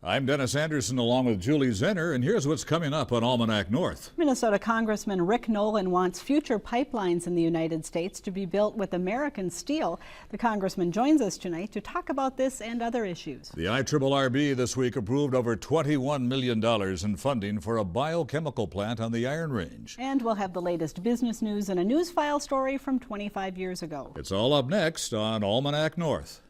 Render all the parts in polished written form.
I'm Dennis Anderson along with Julie Zenner, and here's what's coming up on Almanac North. Minnesota Congressman Nolan wants future pipelines in the United States to be built with American steel. The congressman joins us tonight to talk about this and other issues. The IRRRB this week approved over $21 million in funding for a biochemical plant on the Iron Range. And we'll have the latest business news and a news file story from 25 years ago. It's all up next on Almanac North.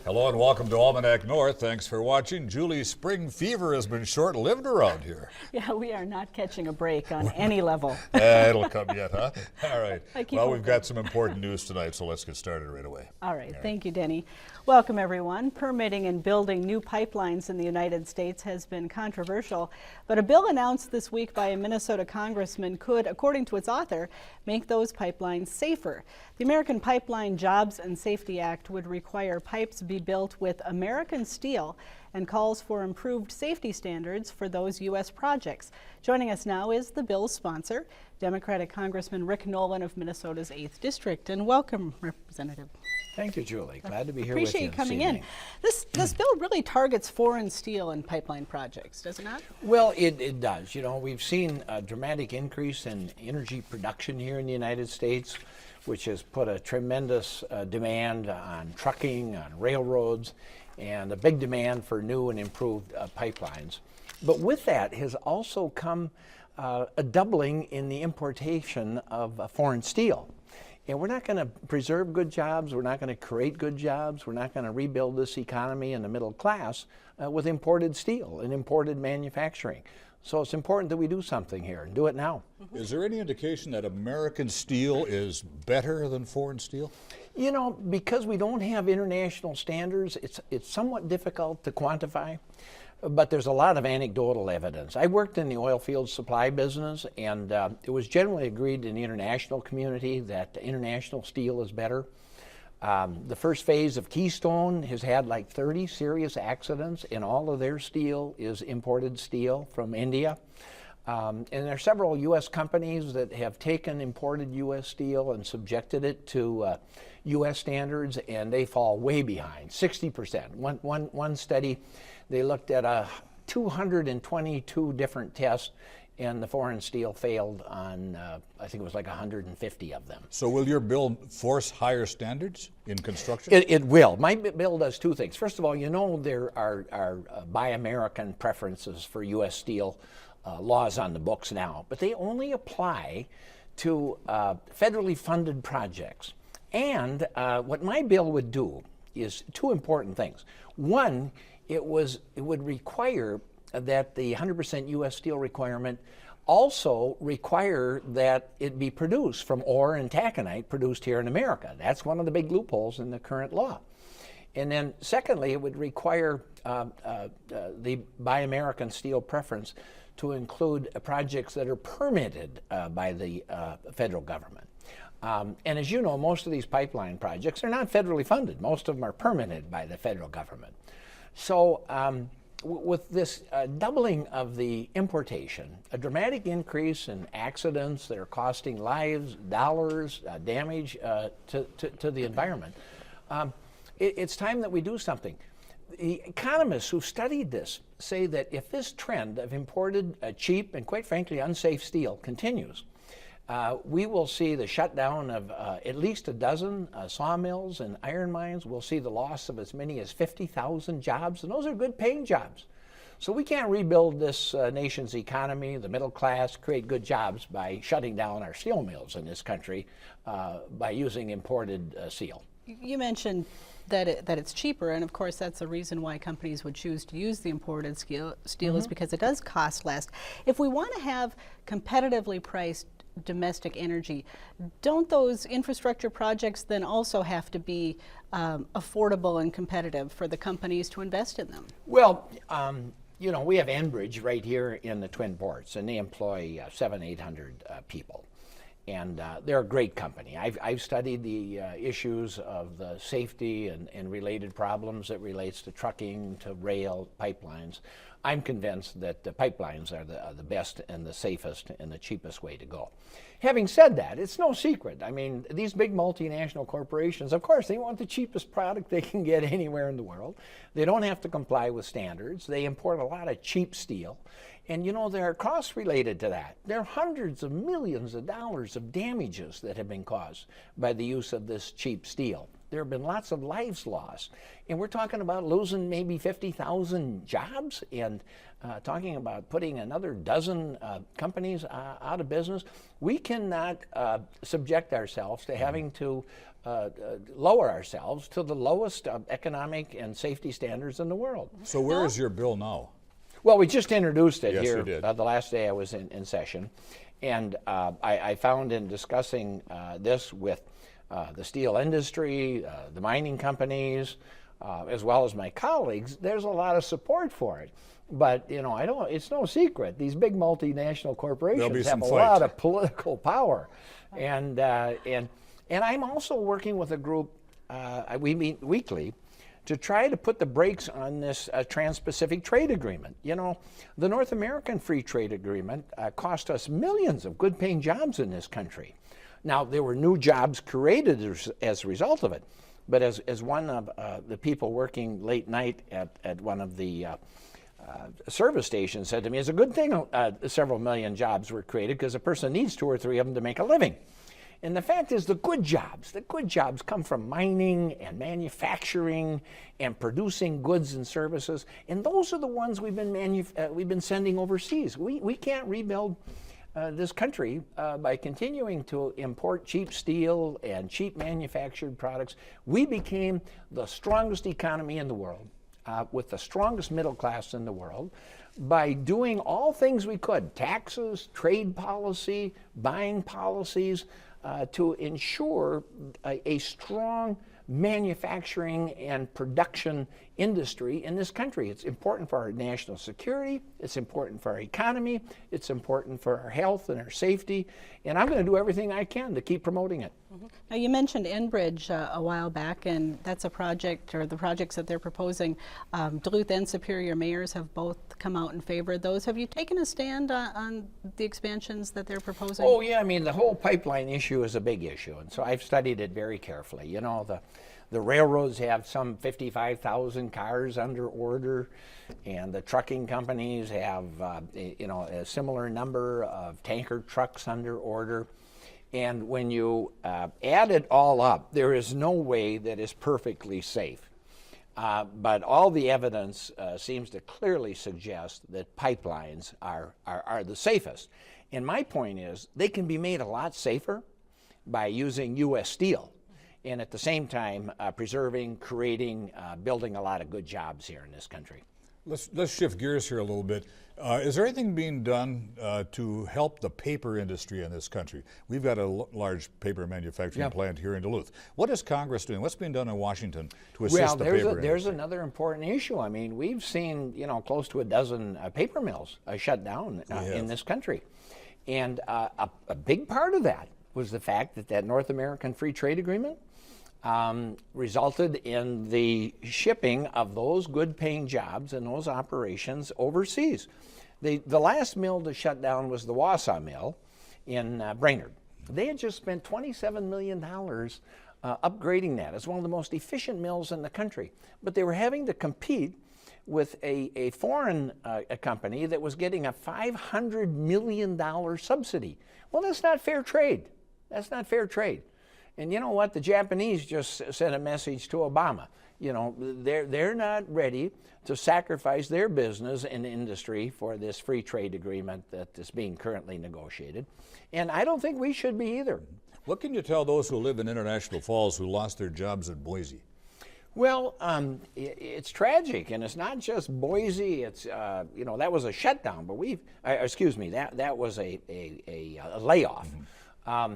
Hello and welcome to Almanac North. Thanks for watching. Julie, spring fever has been short-lived around here. Yeah, we are not catching a break on any level. It'll come yet, huh? All right. Well, we've hoping. got some important news tonight, so let's get started right away. All right. Thank you, Denny. Welcome, everyone. Permitting and building new pipelines in the United States has been controversial, but a bill announced this week by a Minnesota congressman could, according to its author, make those pipelines safer. The American Pipeline Jobs and Safety Act would require pipes be built with American steel and calls for improved safety standards for those U.S. projects. Joining us now is the bill's sponsor, Democratic Congressman Nolan of Minnesota's 8th District. And welcome, Representative. Thank you, Julie. Glad to be here with you. Appreciate you coming in. This bill really targets foreign steel and pipeline projects, does it not? Well, it does. You know, we've seen a dramatic increase in energy production here in the United States, which has put a tremendous demand on trucking, on railroads, and a big demand for new and improved pipelines. But with that has also come a doubling in the importation of foreign steel. And we're not going to preserve good jobs, we're not going to create good jobs, we're not going to rebuild this economy in the middle class with imported steel and imported manufacturing. So it's important that we do something here and do it now. Is there any indication that American steel is better than foreign steel? You know, because we don't have international standards, it's somewhat difficult to quantify, but there's a lot of anecdotal evidence. I worked in the oil field supply business, and it was generally agreed in the international community that international steel is better. The first phase of Keystone has had like 30 serious accidents, and all of their steel is imported steel from India. And there are several U.S. companies that have taken imported U.S. steel and subjected it to U.S. standards, and they fall way behind, 60%. One study, they looked at 222 different tests, and the foreign steel failed on, I think it was like 150 of them. So will your bill force higher standards in construction? It will. My bill does two things. First of all, you know there are Buy American preferences for U.S. steel laws on the books now, but they only apply to federally funded projects. And what my bill would do is two important things. One, it would require that the 100% U.S. steel requirement also require that it be produced from ore and taconite produced here in America. That's one of the big loopholes in the current law. And then secondly, it would require the Buy American steel preference to include projects that are permitted by the federal government. And as you know, most of these pipeline projects are not federally funded. Most of them are permitted by the federal government. So with this doubling of the importation, a dramatic increase in accidents that are costing lives, dollars, damage to the environment, it's time that we do something. The economists who studied this say that if this trend of imported cheap and quite frankly unsafe steel continues, we will see the shutdown of at least a dozen sawmills and iron mines. We'll see the loss of as many as 50,000 jobs, and those are good paying jobs. So we can't rebuild this nation's economy, the middle class, create good jobs by shutting down our steel mills in this country by using imported steel. You mentioned that it's cheaper, and of course that's the reason why companies would choose to use the imported steel is because it does cost less. If we want to have competitively priced domestic energy, don't those infrastructure projects then also have to be affordable and competitive for the companies to invest in them? Well, you know, we have Enbridge right here in the Twin Ports, and they employ 700-800 people. And they're a great company. I've studied the issues of the safety and related problems that relates to trucking, to rail, pipelines. I'm convinced that the pipelines are the best and the safest and the cheapest way to go. Having said that, it's no secret. I mean, these big multinational corporations, of course, they want the cheapest product they can get anywhere in the world. They don't have to comply with standards. They import a lot of cheap steel. And you know, there are costs related to that. There are hundreds of millions of dollars of damages that have been caused by the use of this cheap steel. There have been lots of lives lost. And we're talking about losing maybe 50,000 jobs and talking about putting another dozen companies out of business. We cannot subject ourselves to having to lower ourselves to the lowest economic and safety standards in the world. So where is your bill now? Well, we just introduced it Yes, here you did. the last day I was in session. And I found in discussing this with the steel industry, the mining companies, as well as my colleagues, there's a lot of support for it. But, you know, it's no secret. These big multinational corporations have a lot of political power. And I'm also working with a group, we meet weekly, to try to put the brakes on this Trans-Pacific Trade Agreement. You know, the North American Free Trade Agreement cost us millions of good-paying jobs in this country. Now, there were new jobs created as a result of it, but as one of the people working late night at one of the service stations said to me, it's a good thing several million jobs were created because a person needs 2 or 3 of them to make a living. And the fact is the good jobs come from mining and manufacturing and producing goods and services. And those are the ones we've been sending overseas. We can't rebuild this country by continuing to import cheap steel and cheap manufactured products. We became the strongest economy in the world with the strongest middle class in the world by doing all things we could, taxes, trade policy, buying policies, to ensure a strong manufacturing and production industry in this country. It's important for our national security, it's important for our economy, it's important for our health and our safety, and I'm going to do everything I can to keep promoting it. Now, you mentioned Enbridge a while back, and that's a project, or the projects that they're proposing. Duluth and Superior mayors have both come out in favor of those. Have you taken a stand on the expansions that they're proposing? Oh yeah, I mean, the whole pipeline issue is a big issue, and so I've studied it very carefully. You know, the railroads have some 55,000 cars under order, and the trucking companies have you know, a similar number of tanker trucks under order. And when you add it all up, there is no way that is perfectly safe. But all the evidence seems to clearly suggest that pipelines are the safest. And my point is, they can be made a lot safer by using U.S. steel, and at the same time preserving, creating, building a lot of good jobs here in this country. Let's shift gears here a little bit. Is there anything being done to help the paper industry in this country? We've got a large paper manufacturing plant here in Duluth. What is Congress doing? What's being done in Washington to assist the paper industry? There's another important issue. I mean, we've seen, you know, close to a dozen paper mills shut down in this country. And a big part of that was the fact that North American Free Trade Agreement resulted in the shipping of those good-paying jobs and those operations overseas. The last mill to shut down was the Wausau mill in Brainerd. They had just spent $27 million upgrading that. It's one of the most efficient mills in the country. But they were having to compete with a foreign company that was getting a $500 million subsidy. Well, that's not fair trade. That's not fair trade. And you know what? The Japanese just sent a message to Obama. You know, they're not ready to sacrifice their business and industry for this free trade agreement that is being currently negotiated. And I don't think we should be either. What can you tell those who live in International Falls who lost their jobs at Boise? Well, it's tragic, and it's not just Boise. It's you know, that was a shutdown, but excuse me, that was a layoff. Mm-hmm.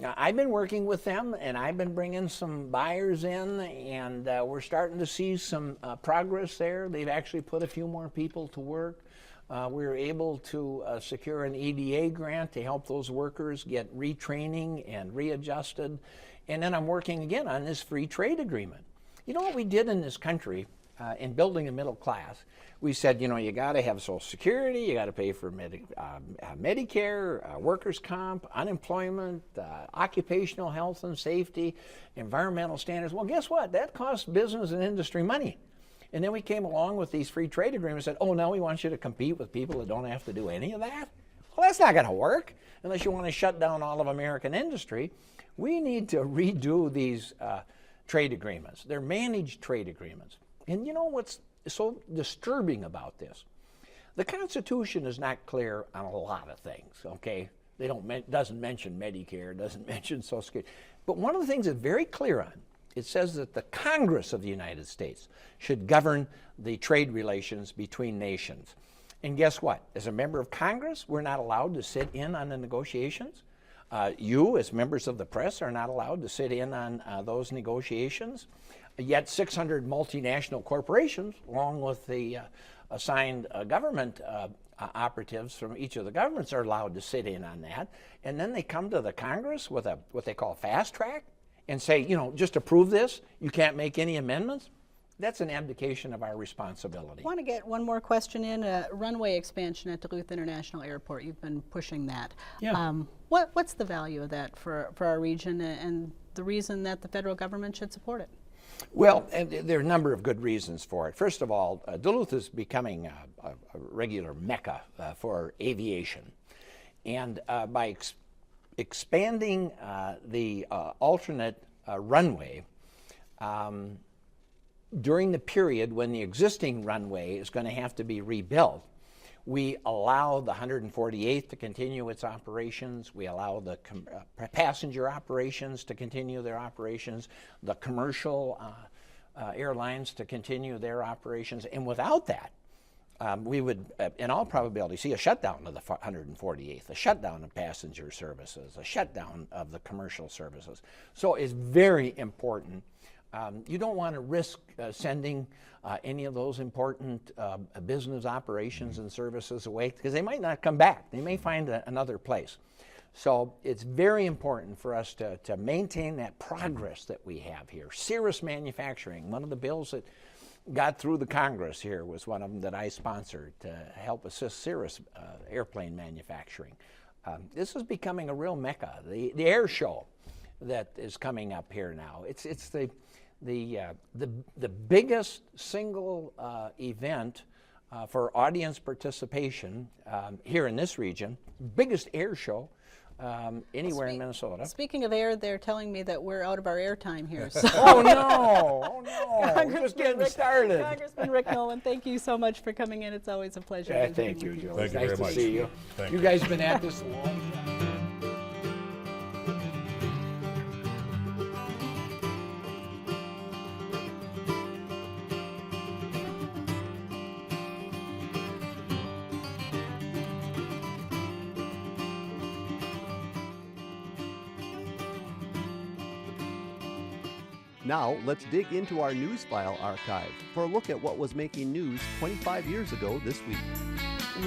I've been working with them, and I've been bringing some buyers in, and we're starting to see some progress there. They've actually put a few more people to work. We were able to secure an EDA grant to help those workers get retraining and readjusted. And then I'm working again on this free trade agreement. You know what we did in this country in building a middle class? We said, you know, you got to have Social Security, you got to pay for Medicare, workers' comp, unemployment, occupational health and safety, environmental standards. Well, guess what? That costs business and industry money. And then we came along with these free trade agreements and said, oh, now we want you to compete with people that don't have to do any of that? Well, that's not going to work unless you want to shut down all of American industry. We need to redo these trade agreements. They're managed trade agreements. And you know what's so disturbing about this? The Constitution is not clear on a lot of things, okay? Doesn't mention Medicare, doesn't mention Social Security. But one of the things it's very clear on, it says that the Congress of the United States should govern the trade relations between nations. And guess what? As a member of Congress, we're not allowed to sit in on the negotiations. You, as members of the press, are not allowed to sit in on those negotiations. Yet 600 multinational corporations, along with the assigned government operatives from each of the governments, are allowed to sit in on that. And then they come to the Congress with what they call fast track and say, you know, just approve this. You can't make any amendments. That's an abdication of our responsibility. I want to get one more question in. Runway expansion at Duluth International Airport. You've been pushing that. Yeah. What's the value of that for our region and the reason that the federal government should support it? Well, and there are a number of good reasons for it. First of all, Duluth is becoming a regular mecca for aviation. And by expanding the alternate runway, during the period when the existing runway is going to have to be rebuilt, we allow the 148th to continue its operations. We allow the passenger operations to continue their operations, the commercial airlines to continue their operations. And without that, we would, in all probability, see a shutdown of the 148th, a shutdown of passenger services, a shutdown of the commercial services. So it's very important. You don't want to risk sending any of those important business operations and services away because they might not come back. They may find another place. So it's very important for us to maintain that progress that we have here. Cirrus manufacturing, one of the bills that got through the Congress here was one of them that I sponsored to help assist Cirrus airplane manufacturing. This is becoming a real mecca. The air show that is coming up here now, it's the biggest single event for audience participation here in this region, biggest air show anywhere in Minnesota. Speaking of air, they're telling me that we're out of our air time here. So. Oh no! We're just getting started. Congressman Rick Nolan, thank you so much for coming in. It's always a pleasure. Yeah, thank you, Joe. Thank you nice very to much. see you. Thank you guys have been at this a long time. Now, let's dig into our news file archive for a look at what was making news 25 years ago this week.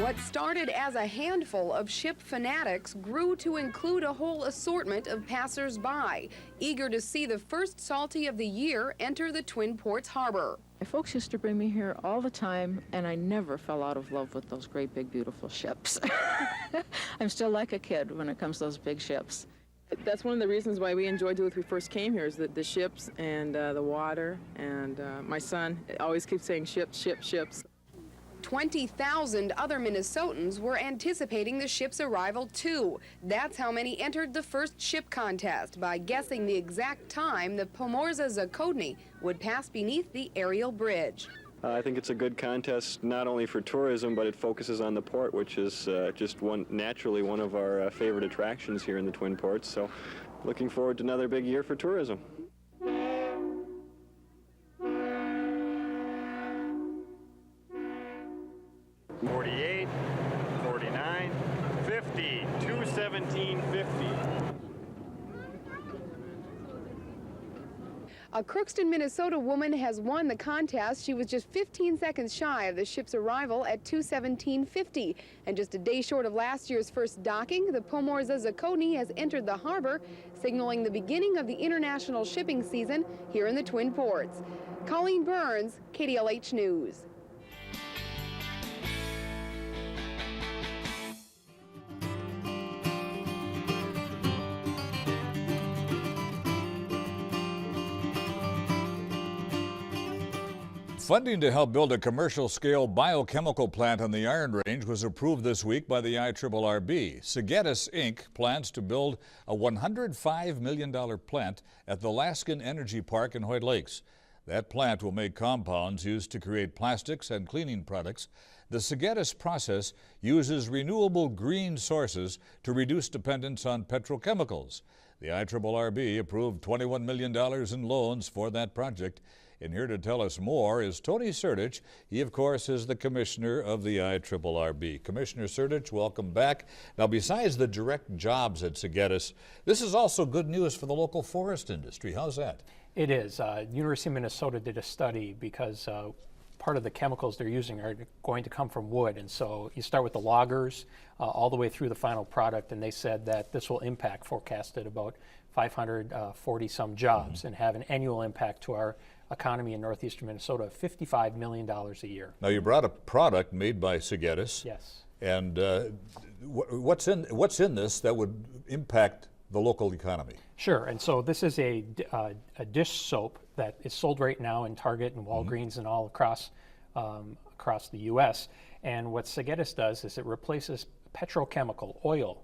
What started as a handful of ship fanatics grew to include a whole assortment of passers-by, eager to see the first salty of the year enter the Twin Ports harbor. My folks used to bring me here all the time, and I never fell out of love with those great, big, beautiful ships. I'm still like a kid when it comes to those big ships. That's one of the reasons why we enjoyed Duluth when we first came here, is that the ships and the water, and my son always keeps saying ships, ships, ships. 20,000 other Minnesotans were anticipating the ship's arrival too. That's how many entered the first ship contest by guessing the exact time the Pomorza Zakodny would pass beneath the aerial bridge. I think it's a good contest not only for tourism, but it focuses on the port, which is just naturally one of our favorite attractions here in the Twin Ports. So looking forward to another big year for tourism. 48, 49, 50, 217.50. A Crookston, Minnesota woman has won the contest. She was just 15 seconds shy of the ship's arrival at 2:17:50. And just a day short of last year's first docking, the Pomorza Zakoni has entered the harbor, signaling the beginning of the international shipping season here in the Twin Ports. Colleen Burns, KDLH News. Funding to help build a commercial-scale biochemical plant on the Iron Range was approved this week by the IRRRB. Sertich, Inc. plans to build a $105 million plant at the Laskin Energy Park in Hoyt Lakes. That plant will make compounds used to create plastics and cleaning products. The Sertich process uses renewable green sources to reduce dependence on petrochemicals. The IRRRB approved $21 million in loans for that project. And here to tell us more is Tony Sertich. He, of course, is the commissioner of the IRRRB. Commissioner Sertich, welcome back. Now, besides the direct jobs at Sertich, this is also good news for the local forest industry. How's that? It is. University of Minnesota did a study because part of the chemicals they're using are going to come from wood. And so you start with the loggers all the way through the final product, and they said that this will impact, forecasted about 540 some jobs and have an annual impact to our economy in northeastern Minnesota of $55 million a year. Now, you brought a product made by Sertich. Yes. And what's in this that would impact the local economy? Sure. And so this is a dish soap that is sold right now in Target and Walgreens and all across the U.S. And what Sertich does is it replaces petrochemical oil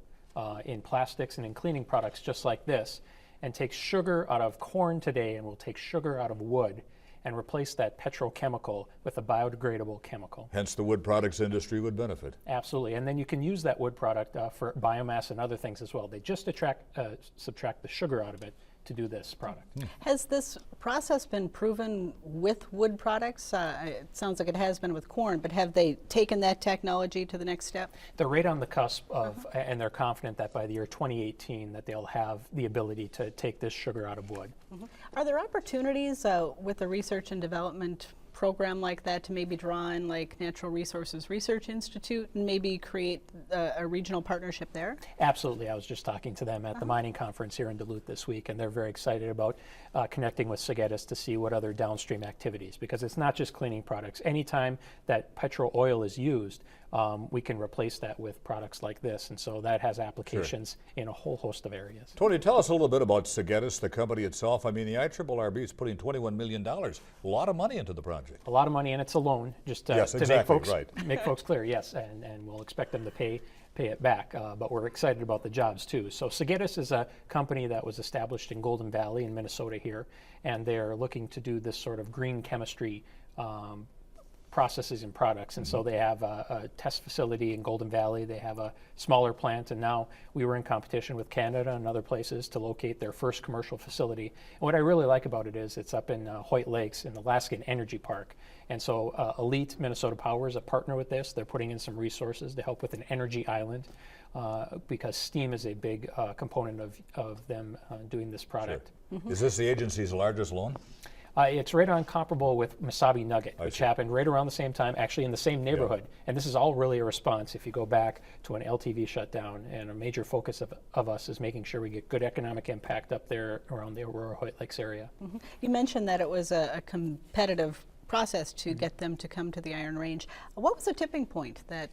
in plastics and in cleaning products just like this, and takes sugar out of corn today and will take sugar out of wood and replace that petrochemical with a biodegradable chemical. Hence the wood products industry would benefit. Absolutely, and then you can use that wood product for biomass and other things as well. They just subtract the sugar out of it to do this product. Has this process been proven with wood products? It sounds like it has been with corn, but have they taken that technology to the next step? They're right on the cusp of, and they're confident that by the year 2018 that they'll have the ability to take this sugar out of wood. Are there opportunities with a research and development program like that to maybe draw in like Natural Resources Research Institute and maybe create a regional partnership there? Absolutely. I was just talking to them at the mining conference here in Duluth this week, and they're very excited about connecting with Sertich to see what other downstream activities, because it's not just cleaning products. Anytime that petrol oil is used, we can replace that with products like this, and so that has applications in a whole host of areas. Tony, tell us a little bit about Sertich, the company itself. I mean, the IRRRB is putting $21 million, a lot of money into the project. A lot of money, and it's a loan, just to make folks clear, yes, and we'll expect them to pay it back, but we're excited about the jobs too. So Sertich is a company that was established in Golden Valley in Minnesota here, and they're looking to do this sort of green chemistry processes and products, and so they have a test facility in Golden Valley. They have a smaller plant, and now we were in competition with Canada and other places to locate their first commercial facility. And what I really like about it is it's up in Hoyt Lakes in the Laskin Energy Park, and so Elite Minnesota Power is a partner with this. They're putting in some resources to help with an energy island because steam is a big component of them doing this product. Is this the agency's largest loan? It's right on comparable with Mesabi Nugget, which happened right around the same time, actually in the same neighborhood. And this is all really a response if you go back to an LTV shutdown. And a major focus of us is making sure we get good economic impact up there around the Aurora Hoyt Lakes area. You mentioned that it was a competitive process to get them to come to the Iron Range. What was the tipping point that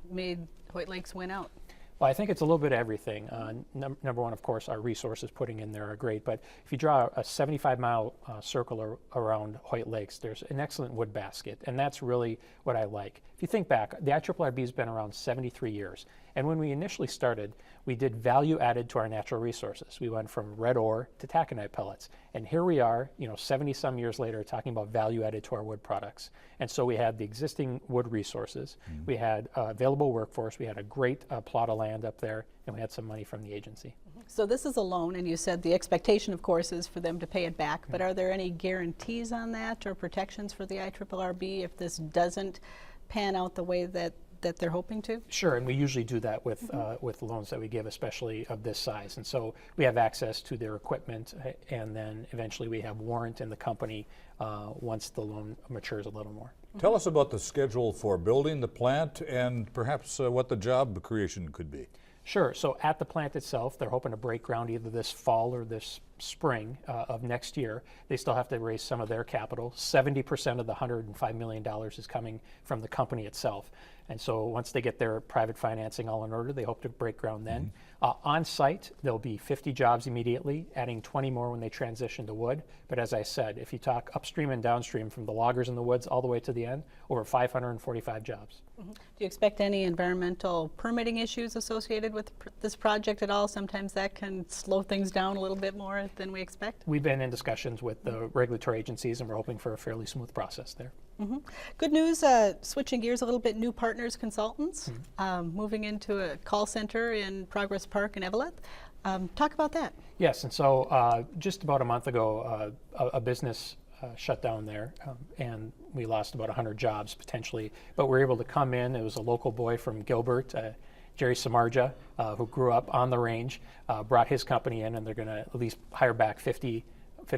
made Hoyt Lakes win out? Well, I think it's a little bit of everything. Number one, of course, our resources putting in there are great, but if you draw a 75-mile circle around Hoyt Lakes, there's an excellent wood basket, and that's really what I like. If you think back, the IRRRB has been around 73 years, and when we initially started, we did value added to our natural resources. We went from red ore to taconite pellets, and here we are, 70-some years later, talking about value added to our wood products. And so we had the existing wood resources, we had available workforce, we had a great plot of land up there, and we had some money from the agency. So this is a loan, and you said the expectation, of course, is for them to pay it back, but are there any guarantees on that or protections for the IRRRB if this doesn't pan out the way that that they're hoping to? Sure, and we usually do that with loans that we give, especially of this size. And so we have access to their equipment, and then eventually we have warrant in the company once the loan matures a little more. Tell us about the schedule for building the plant and perhaps what the job creation could be. Sure. So at the plant itself, they're hoping to break ground either this fall or this spring of next year. They still have to raise some of their capital. 70% of the $105 million is coming from the company itself. And so once they get their private financing all in order, they hope to break ground then. On site, there'll be 50 jobs immediately, adding 20 more when they transition to wood. But as I said, if you talk upstream and downstream from the loggers in the woods all the way to the end, over 545 jobs. Do you expect any environmental permitting issues associated with this project at all? Sometimes that can slow things down a little bit more than we expect. We've been in discussions with the regulatory agencies, and we're hoping for a fairly smooth process there. Good news, switching gears a little bit, New Partners Consultants, moving into a call center in Progress Park in Eveleth. Talk about that. Yes, and so just about a month ago, a business shut down there, and we lost about 100 jobs potentially, but we were able to come in. It was a local boy from Gilbert, Jerry Samarja, who grew up on the range, brought his company in, and they're going to at least hire back 50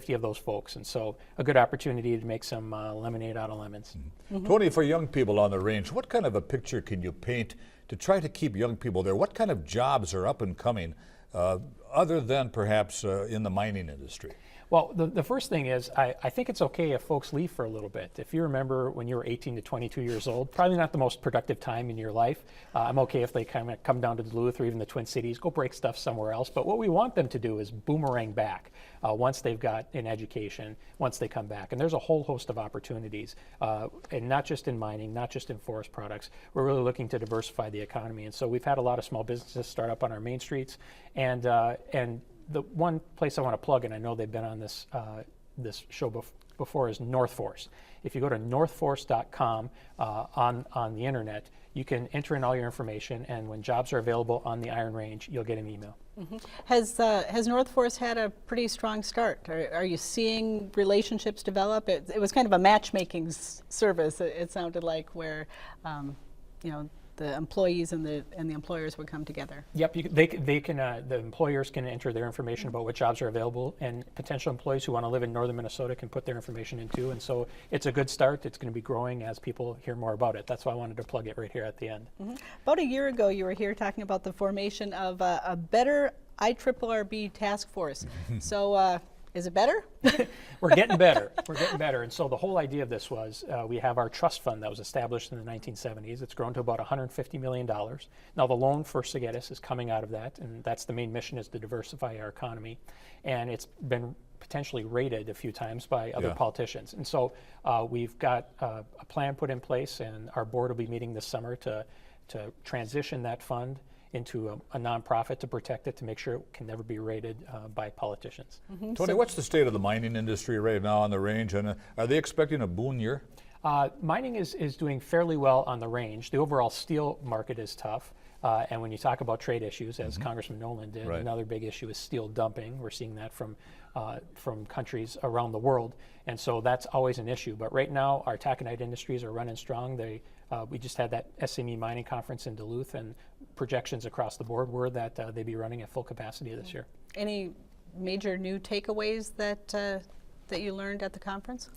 of those folks. And so a good opportunity to make some lemonade out of lemons. Tony, for young people on the range, what kind of a picture can you paint to try to keep young people there? What kind of jobs are up and coming other than perhaps in the mining industry? Well, the first thing is I think it's okay if folks leave for a little bit. If you remember when you were 18 to 22 years old, probably not the most productive time in your life. I'm okay if they kind of come down to Duluth or even the Twin Cities, go break stuff somewhere else. But what we want them to do is boomerang back once they've got an education, once they come back. And there's a whole host of opportunities, and not just in mining, not just in forest products. We're really looking to diversify the economy. And so we've had a lot of small businesses start up on our main streets, and the one place I want to plug, and I know they've been on this show before, is North Force. If you go to northforce.com on the internet, you can enter in all your information, and when jobs are available on the Iron Range, you'll get an email. Has North Force had a pretty strong start? Are you seeing relationships develop? It was kind of a matchmaking service. It sounded like where the employees and the employers would come together. Yep, they can. The employers can enter their information about what jobs are available, and potential employees who want to live in northern Minnesota can put their information in too. And so it's a good start. It's going to be growing as people hear more about it. That's why I wanted to plug it right here at the end. About a year ago, you were here talking about the formation of a better IRRRB task force. So. Is it better? We're getting better. We're getting better. And so the whole idea of this was we have our trust fund that was established in the 1970s. It's grown to about $150 million. Now the loan for Segetis is coming out of that, and that's the main mission, is to diversify our economy. And it's been potentially rated a few times by other politicians. And so we've got a plan put in place, and our board will be meeting this summer to transition that fund into a nonprofit to protect it, to make sure it can never be rated by politicians. Tony, what's the state of the mining industry right now on the range, and are they expecting a boom year? Mining is doing fairly well on the range. The overall steel market is tough. And when you talk about trade issues, as Congressman Nolan did, another big issue is steel dumping. We're seeing that from countries around the world. And so that's always an issue. But right now, our taconite industries are running strong. We just had that SME mining conference in Duluth, and projections across the board were that they'd be running at full capacity this year. Any major new takeaways that you learned at the conference?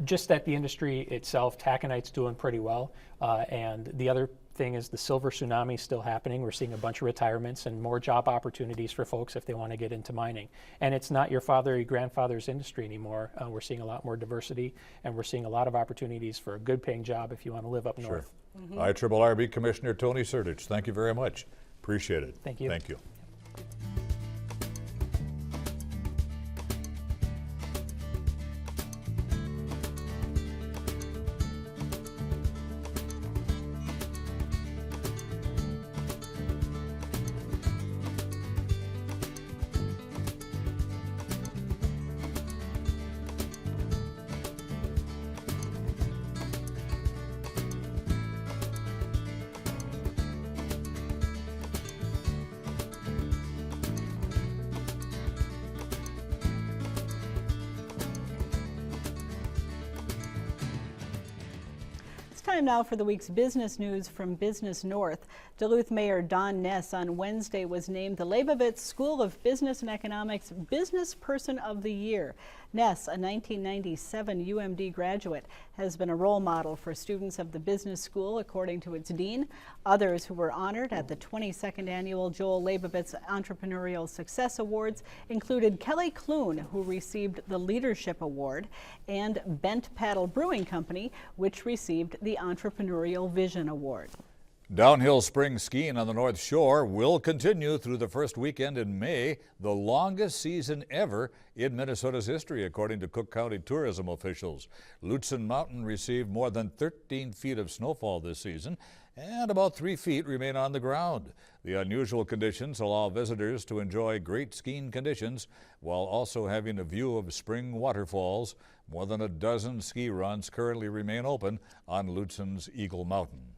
Just that the industry itself, taconite's doing pretty well. And the other thing is the silver tsunami is still happening. We're seeing a bunch of retirements and more job opportunities for folks if they want to get into mining. And it's not your father or your grandfather's industry anymore. We're seeing a lot more diversity, and we're seeing a lot of opportunities for a good paying job if you want to live up north. IRRRB Commissioner Tony Sertich, thank you very much. Appreciate it. Thank you. Thank you. Time now for the week's business news from Business North. Duluth Mayor Don Ness on Wednesday was named the Leibovitz School of Business and Economics Business Person of the Year. Ness, a 1997 UMD graduate, has been a role model for students of the business school, according to its dean. Others who were honored at the 22nd annual Joel Leibovitz Entrepreneurial Success Awards included Kelly Clune, who received the Leadership Award, and Bent Paddle Brewing Company, which received the Entrepreneurial Vision Award. Downhill spring skiing on the North Shore will continue through the first weekend in May, the longest season ever in Minnesota's history, according to Cook County tourism officials. Lutsen Mountain received more than 13 feet of snowfall this season, and about 3 feet remain on the ground. The unusual conditions allow visitors to enjoy great skiing conditions while also having a view of spring waterfalls. More than a dozen ski runs currently remain open on Lutsen's Eagle Mountain.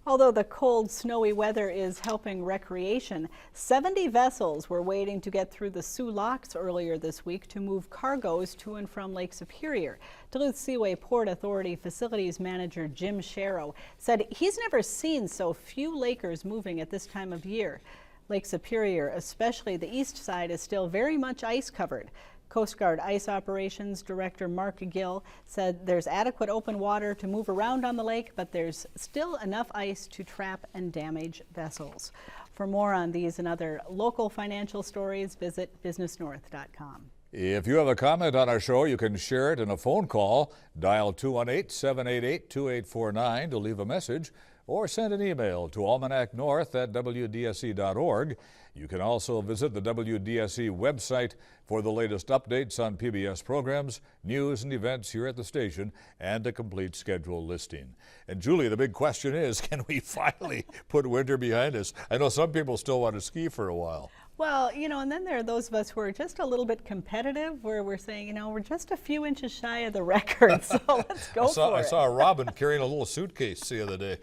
Although the cold, snowy weather is helping recreation, 70 vessels were waiting to get through the Soo Locks earlier this week to move cargoes to and from Lake Superior. Duluth Seaway Port Authority Facilities Manager Jim Sharrow said he's never seen so few Lakers moving at this time of year. Lake Superior, especially the east side, is still very much ice covered. Coast Guard Ice Operations Director Mark Gill said there's adequate open water to move around on the lake, but there's still enough ice to trap and damage vessels. For more on these and other local financial stories, visit businessnorth.com. If you have a comment on our show, you can share it in a phone call. Dial 218-788-2849 to leave a message, or send an email to almanacnorth@wdsc.org. You can also visit the WDSC website for the latest updates on PBS programs, news and events here at the station, and a complete schedule listing. And Julie, the big question is, can we finally put winter behind us? I know some people still want to ski for a while. Well, you know, and then there are those of us who are just a little bit competitive, where we're saying, you know, we're just a few inches shy of the record, so let's go for it. I saw Robin carrying a little suitcase the other day.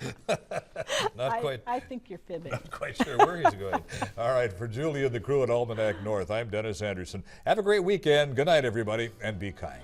I think you're fibbing. Not quite sure where he's going. All right, for Julie and the crew at Almanac North, I'm Dennis Anderson. Have a great weekend. Good night, everybody, and be kind.